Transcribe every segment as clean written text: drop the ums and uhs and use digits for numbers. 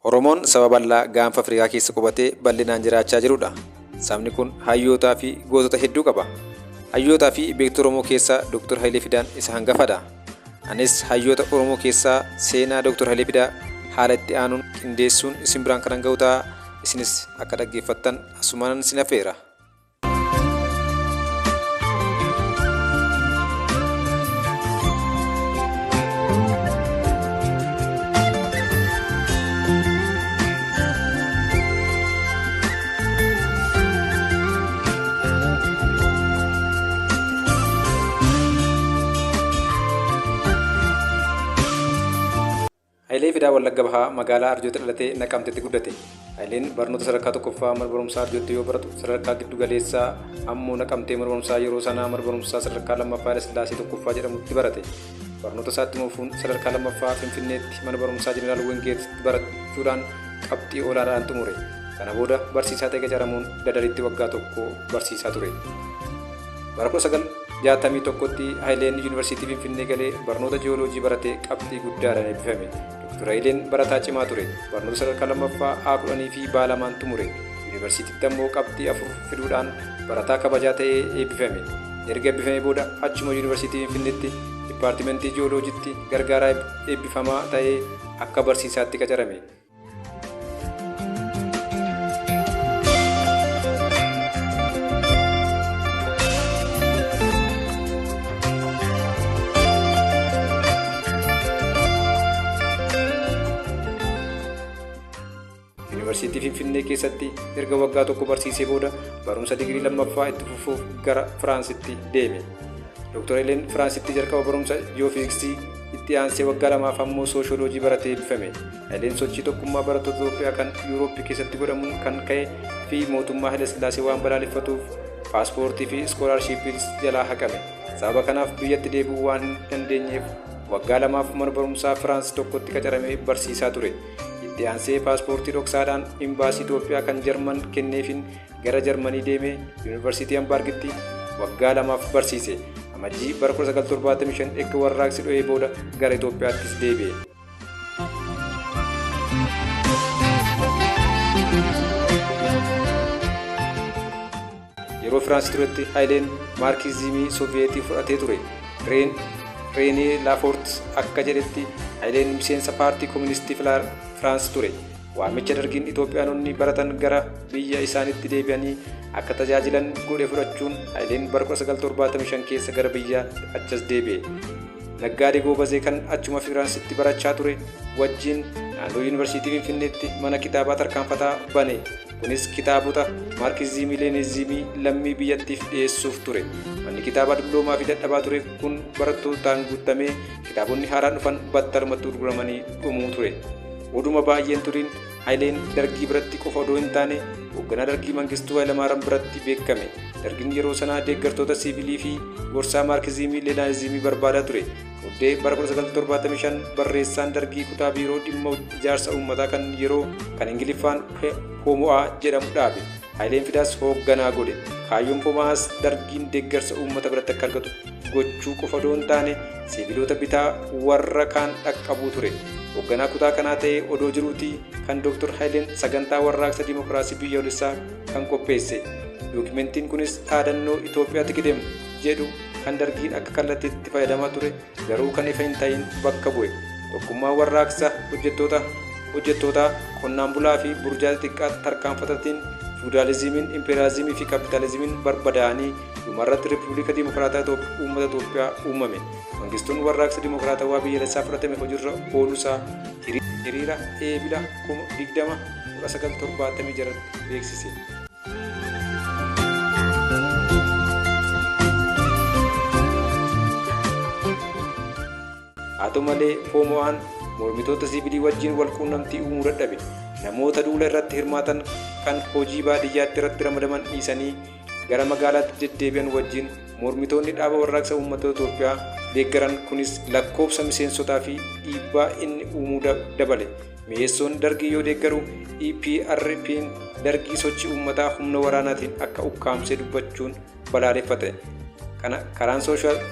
Oromoon saba bal'aa gaanfa Afrikaa keessa qubatee bal'inaan jiraachaa jirudha. Sabni kun hayyootaa fi gootota hedduu qaba. Hayyootaa fi beektota Oromoo keessaa Dr. Hayilee Fidaan isa hangafadha. Anis hayyoota Oromoo keessaa seenaa Dr. Hayilee Fidaa haala itti aanuun qindeessuun isin biraan kan ga'u ta'a. Isinis akka dhaggeeffattan asumaan isin affeera. Hayilee Fidaa Wallagga Bahaa magaalaa Arjootti dhalatee Naqamteetti guddate. Hayileen barnoota sadarkaa tokkoffaa mana barumsaa Arjootti yoo baratu, sadarkaa giddu galeessaa ammoo Naqamtee mana barumsaa yeroo sanaa mana barumsaa sadarkaa lammaffaa Haile Sillaasee tokkoffaa jedhamutti barate. Barnoota isaatti moofuun sadarkaa lammaffaa Finfinneetti mana barumsaa Jeneraal Wengeetti barachuudhaan qabxii olaanaadhaan xumure. Kana booda barsiisaa ta'ee qacaramuun Dadaritti waggaa tokko barsiisaa ture. Bara 1961tti Hayileen Yuunivarsiitii Finfinnee galee barnoota jiyooloojii baratee qabxii guddaadhaan eebbifame. Dr. Hayileen barataa cimaa ture. Barnoota sadarkaa lammaffaa A10 fi B2 xumure. Yuunivarsiitiitti ammoo qabxii 4 fiduudhaan barataa kabajaa ta'ee eebbifame. Erga eebbifamee booda achuma Yuunivarsiitii Finfinneetti Dipaartimentii Jiyooloojiitti gargaaraa eebbifamaa ta'ee akka barsiisaatti qacarame. Yuunivarsiitii Finfinnee keessatti erga waggaa tokko barsiisee booda barumsa digirii lammaffaa itti fufuuf gara Firaansitti deeme. Dr. Hayileen Firaansitti jalqaba barumsa ji'oofiziksii itti aansee waggaa lamaaf ammoo sooshooloojii baratee eebbifame. Hayileen sochii tokkummaa barattoota Itoophiyaa kan Yuurooppii keessatti godhamuun kan ka'e fi mootummaa Haile Sillaasee waan balaaleffatuuf paaspoortii fi iskoolaarshiippii jalaa haqame. Sababa kanaaf biyyatti deebi'uu waan hin dandeenyeef waggaa lamaaf mana barumsaa Firaans tokkotti qacaramee barsiisaa ture. Itti aansee paaspoortii dhoksaadhaan imbaasii Itoophiyaa kan Jarman kenneefin gara Jarmanii deemee Yuunivarsiitii Hambaargitti waggaa lamaaf barsiise. Amajjii bara 1975 erga warraaqsi dho'ee booda gara Itoophiyaattis deebi'e. Yeroo Firaansi turetti Hayileen maarkizimii Sooviyeetii fudhatee ture. Reenee Laafoort akka jedhetti Hayileen miseensa paartii Kooministii Firaans ture. Waamicha dargiin Itoophiyaanonni baratan gara biyya isaaniitti deebi'anii akka tajaajilan godhe fudhachuun Hayileen bara 1975 keessa gara biyya achas deebi'e. Naggaadee Goobazee kan achuma Firaansitti barachaa ture wajjin naannoo Yuunivarsiitii Finfinneetti mana kitaabaa tarkaanfataa bane. Kunis kitaabota maarkizimii Leenizimii lammii biyyattiif dhiyeessuuf ture. Manni kitaabaa dulloomaa fi dadhabaa ture kun barattootaan guutamee kitaabonni haaraan dhufan battalumatti gurguramanii dhumuu ture. Oduma baay'een turiin Hayileen dargii biratti qofa odoo hin taane hoogganaa dargii Mangistuu Hayilamaariyaam biratti beekame. Dargiin yeroo sanaa deeggartoota siivilii fi gorsaa maarkizimii Leenizimii barbaadaa ture. Muddee bara 1975 barreessaan dargii kutaa biiroo dhimma ijaarsa uummataa kan yeroo kan Ingiliffaan Poomo'aa jedhamu dhaabe. Hayileen Fidaas hoogganaa godhe. Kaayyoon Poomo'aas dargiin deeggarsa uummata biratti akka argatu gochuu qofa odoo hin taane siiviloota bitaa warra kaan dhaqqabuu ture. Hoogganaa kutaa kanaa ta'ee odoo jiruutii kan Dr. Hayileen sagantaa warraaqsa dimokiraasii biyyoolessaa kan qopheesse. Dookimentiin kunis dhaadannoo Itoophiyaatti qidemu jedhu kan dargiin akka kallattiitti fayyadamaa ture garuu kan ifa hin ta'in bakka bu'e. Tokkummaa warraaqsa hojjettootaa qonnaan bulaa fi burjaa xiqqaa tarkaanfatatiin fiwudaalizimiin, impeeriyaalizimii fi kaapitaalizimiin barbadaa'anii dhumarratti Riippubilika Dimokiraataa Uummata Itoophiyaa uumame. Mangistuun warraaqsa dimokiraatawaa biyyaalessaa fudhatame hojiirra ooluusaa hiriira eebila 20,1976 beeksise. Haa ta'u malee Poomo'aan mormitoota siivilii wajjin wal quunnamtii uumuu dadhabe. Namoota duula irratti hirmaatan kan hojii baadiyyaatti irratti ramadaman dhiisanii gara magaalaatti deddeebi'an wajjin mormitoonni dhaaba warraaqsa uummata Itoophiyaa deeggaran kunis lakkoofsa miseensotaa fi dhiibbaa inni uumuu dabale. Mi'eessoon dargii yoo deeggaru EPRP'n dargii sochii uummataa humna waraanaatiin akka ukkaamsee dubbachuun balaaleffate. Karaan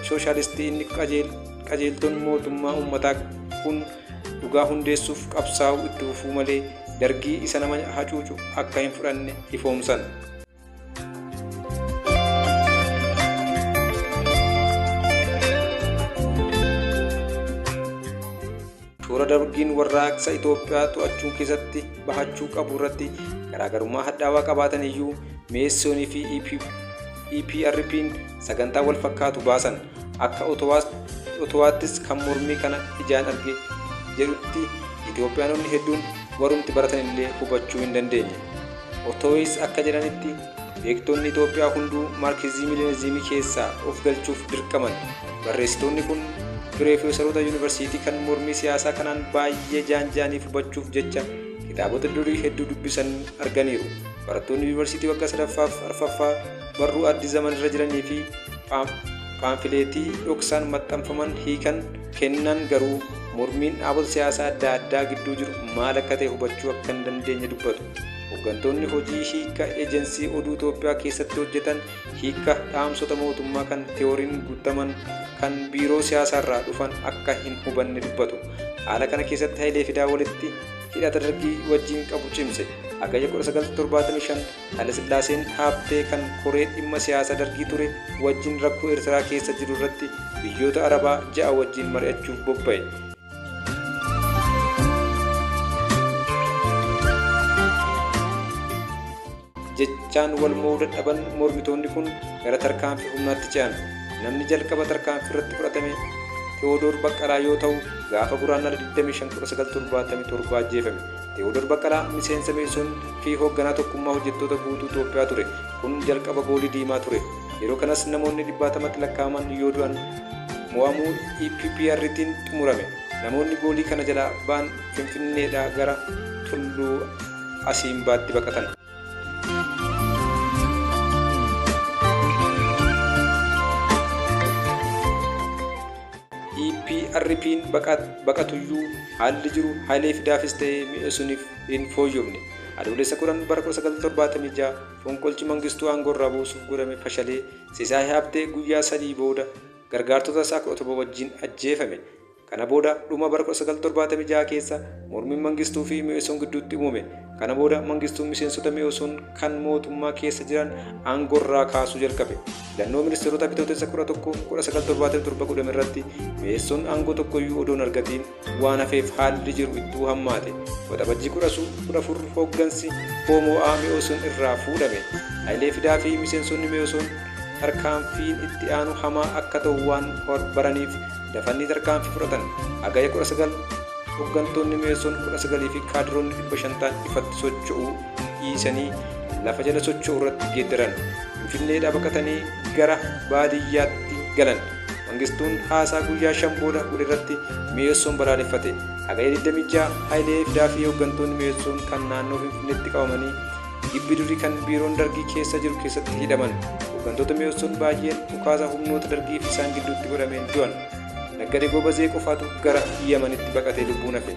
sooshaalistii inni qajeeltoon mootummaa uummataa kun dhugaa hundeessuuf qabsaa'uu itti fufuu malee dargii isa nama hacuucu akka hin fudhanne ifoomsan. Shoora dargiin warraaqsa Itoophiyaa to'achuu keessatti bahachuu qabu irratti garaagarummaa hadhaawaa qabaatan iyyuu Meessoonii fi EPRP'n sagantaa wal fakkaatu baasan. Akka Otowaattis kan mormii kana ijaan arge jedhutti Itoophiyaanonni hedduun warumti baratan illee hubachuu hin dandeenye. Otowis akka jedhanitti beektonni Itoophiyaa hunduu maarkizimii keessaa of galchuuf dirqaman. Barreessitoonni kun Piroofeesaroota yuunivarsiitii kan mormii siyaasaa kanaan baay'ee jaanjaaniif hubachuuf jecha kitaabota durii hedduu dubbisan arganiiru. Barattoonni yuunivarsiitii waggaa 3ffaaf 4ffaa barruu Addis Zaman irra jiranii fi paamfileetii dhoksaan maxxanfaman hiikan kennan garuu mormiin dhaabota siyaasaa adda addaa gidduu jiru maal akka ta'e hubachuu akka hin dandeenye dubbatu. Hooggantoonni hojii hiika eejensii oduu Itoophiyaa keessatti hojjetan hiika dhaamsota mootummaa kan teewooriin guutaman kan biiroo siyaasaa irraa dhufan akka hin hubanne dubbatu. Haala kana keessatti Hayilee Fidaa walitti hidhata dargii wajjin qabu cimse. Hagayya 1975 Haile Sillaaseen Haabtee kan koree dhimma siyaasaa dargii ture wajjin rakkoo Eertiraa keessa jiru irratti biyyoota Arabaa 6 wajjin mari'achuuf bobba'e. Jechaan wal mo'uu dadhaban mormitoonni kun gara tarkaanfii humnaatti ce'an. Namni jalqaba tarkaanfii irratti fudhatame Tewoodor Baqqalaa yoo ta'u gaafa guraandhala 25/1977 ajjeefame. Tewoodor Baqqalaa miseensa Meessoon fi hoogganaa tokkummaa hojjettoota guutuu Itoophiyaa ture. Kun jalqaba goolii diimaa ture. Yeroo kanas namoonni 100tti lakkaa'aman yoo du'an mo'amuu EPRP'n xumurame. Namoonni goolii kana jalaa ba'an Finfinneedhaa gara Tulluu Asiimbaatti baqatan. EPRP'n baqatuyyuu haalli jiru Hayilee Fidaafis ta'ee Meessooniif hin fooyyofne. Adoolessa 10/1976 fonqolchi Mangistuu aangoo irraa buusuuf godhame fashalee Sisaay Haabtee guyyaa 3 booda gargaartota isaa 17 wajjin ajjeefame. Kana booda dhuma 1976 keessa mormiin Mangistuu fi Meessoon gidduutti uumame. Kana booda Mangistuun miseensota Meessoon kan mootummaa keessa jiran aangoo irraa kaasuu jalqabe. Filannoo ministeerota bitootessa 11/1977 godhame irratti Meessoon aangoo tokkoyyuu odoon argatiin waan hafeef haalli jiru ittuu hammaate. Waxabajjii 14 hooggansi Hoomo'aa Meessoon irraa fuudhame. Hayilee Fidaa fi miseensonni Meessoon tarkaanfiin itti aanu hamaa akka ta'u waan baraniif dafanii tarkaanfii fudhatan. Hagayya 19 hooggantoonni Meessoon 19 fi kaadiroonni 500 ta'an ifatti socho'uu dhiisanii lafa jala socho'uu irratti geeddaran. Finfinneedhaa baqatanii gara baadiyyaatti galan. Mangistuun haasaa guyyaa 5 booda godhe irratti Meessoon balaaleffate. Hagayya 26 Hayilee Fidaa fi hooggantoonni Meessoon kan naannoo Finfinneetti qabamanii gibbii durii kan biiroon dargii keessa jiru keessatti hidhaman. Hooggantoota Meessoon baay'een dhukaasa humnoota dargii fi isaan gidduutti godhameen du'an. Naggadee Gobazee qofaatu gara Yamanitti baqatee lubbuun hafe.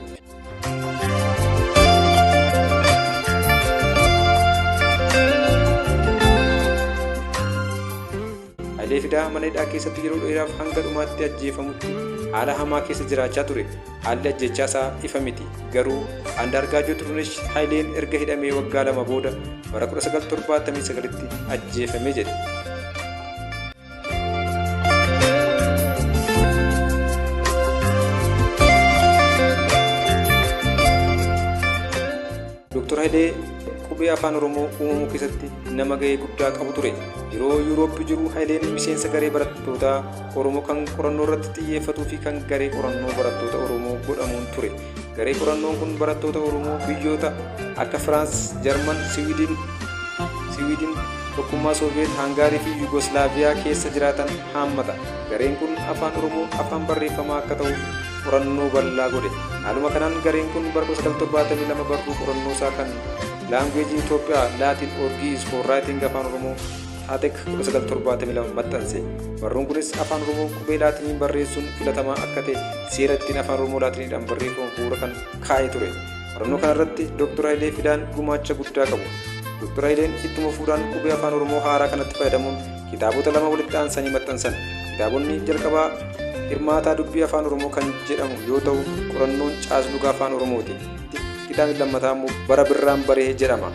Hayilee Fidaa mana hidhaa keessatti yeroo dheeraaf hanga dhumaatti ajjeefamutti haala hamaa keessa jiraachaa ture. Haalli ajjechaa isaa ifa miti. Garuu Andaargaachoo Xurunesh Hayileen erga hidhamee waggaa 2 booda bara 1979tti ajjeefame jedhe. Dr. Hayilee qubee afaan Oromoo uumamuu keessatti nama gahee guddaa qabu ture. Yeroo Yuurooppii jiru Hayileen miseensa garee barattoota Oromoo kan qorannoo irratti xiyyeeffatuu fi kan garee qorannoo barattoota Oromoo godhamuun ture. Garee qorannoon kun barattoota Oromoo biyyoota akka Firaans, Jarman, Siwiidin, tokkummaa Sooviyeet, Hangaarii fi Yugoslaaviyaa keessa jiraatan haammata. Gareen kun afaan Oromoo afaan barreeffamaa akka ta'u qorannoo bal'aa godhe. Haaluma kanaan gareen kun bara 1972 barruu qorannoo isaa kan Language Itoophiyaa Latin Orgies for Writing afaan Oromoo Taatek 1972 maxxanse. Barruun kunis afaan Oromoo qubee Laatiniin barreessuun filatamaa akka ta'e seera ittiin afaan Oromoo Laatiniidhaan barreeffamu bu'uura kan kaa'ee ture. Qorannoo kana irratti Dr. Hayilee Fidaan gumaacha guddaa qabu. Dr. Hayileen ittuma fuudhaan qubee afaan Oromoo haaraa kanatti fayyadamuun kitaabota 2 walitti aansanii maxxansan. Kitaabonni jalqabaa Hirmaataa dubbii afaan Oromoo kan jedhamu yoo ta'u, qorannoon caasluga afaan Oromooti. lammataa immoo bara birraan baree jedhama.